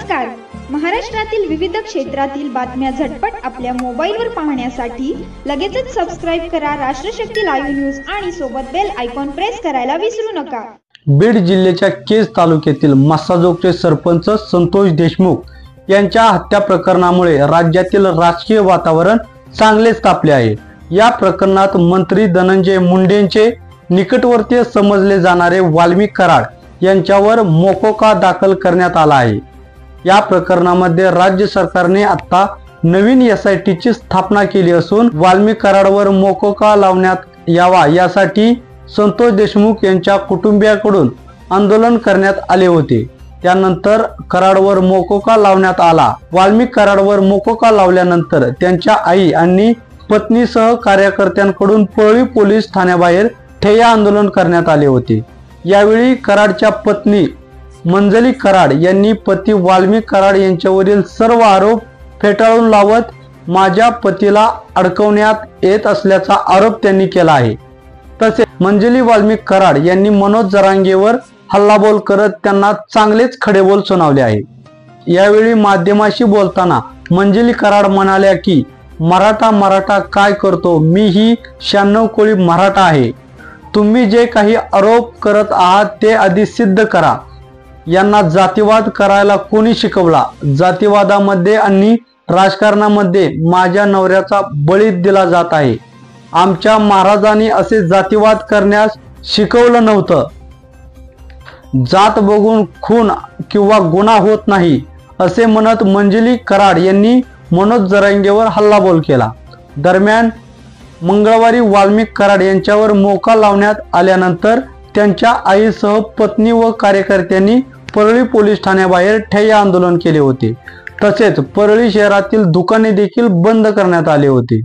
नमस्कार. महाराष्ट्रातील विविध क्षेत्रातील बातम्या झटपट आपल्या मोबाईलवर पाहण्यासाठी लगेचच सबस्क्राइब करा राष्ट्रशक्ती लाईव्ह न्यूज आणि सोबत बेल आयकॉन प्रेस करायला विसरू नका. बीड जिल्ह्याच्या केज तालुक्यातील मस्साजोगचे सरपंच संतोष देशमुख यांच्या हत्या प्रकरणामुळे राज्यातील राजकीय वातावरण चांगलेच तापले आहे. या प्रकरणात मंत्री धनंजय मुंडेंचे निकटवर्तीय समजले जाणारे वाल्मिक कराड यांच्यावर मोकोका दाखल करण्यात आला आहे. या प्रकरणामध्ये राज्य सरकारने आता नवीन SITची स्थापना केली असून वाल्मिक कराडवर मोकोका लावण्यात यावा यासाठी संतोष देशमुख यांच्या कुटुंबियाकडून आंदोलन करण्यात आले होते. त्यानंतर कराडवर मोकोका लावण्यात आला. वाल्मिक कराडवर मोकोका लावल्यानंतर त्यांच्या आई आणि पत्नीसह कार्यकर्त्यांकडून परळी पोलीस ठाण्याबाहेर ठिय्या आंदोलन करण्यात आले होते. यावेळी कराडच्या पत्नी मंजली कराड यांनी पती वाल्मिक कराड यांच्यावरील सर्व आरोप फेटाळून लावत माझ्या पतीला अडकवण्यात येत असल्याचा आरोप त्यांनी केला आहे. तसेच मंजली वाल्मिक कराड यांनी मनोज जरांगेवर हल्लाबोल करत त्यांना चांगलेच खडेबोल सुनावले आहे. यावेळी माध्यमाशी बोलताना मंजली कराड म्हणाल्या की मराठा काय करतो, मी ही 96 कोळी मराठा आहे. तुम्ही जे काही आरोप करत आहात ते आधी सिद्ध करा. यांना जातीवाद करायला कोणी शिकवला? जातीवादामध्ये आणि राजकारणामध्ये माझ्या नवऱ्याचा बळी दिला जात आहे. आमच्या महाराजांनी असे जातीवाद करण्यास शिकवलं नव्हतं. जात बघून खून किंवा गुन्हा होत नाही असे म्हणत मंजली कराड यांनी मनोज जरांगेवर हल्लाबोल केला. दरम्यान मंगळवारी वाल्मिक कराड यांच्यावर मोका लावण्यात आल्यानंतर त्यांच्या आईसह पत्नी व कार्यकर्त्यांनी परळी पोलीस ठाण्याबाहेर ठिय्या आंदोलन केले होते. तसेच परळी शहरातील दुकाने देखील बंद करण्यात आले होते.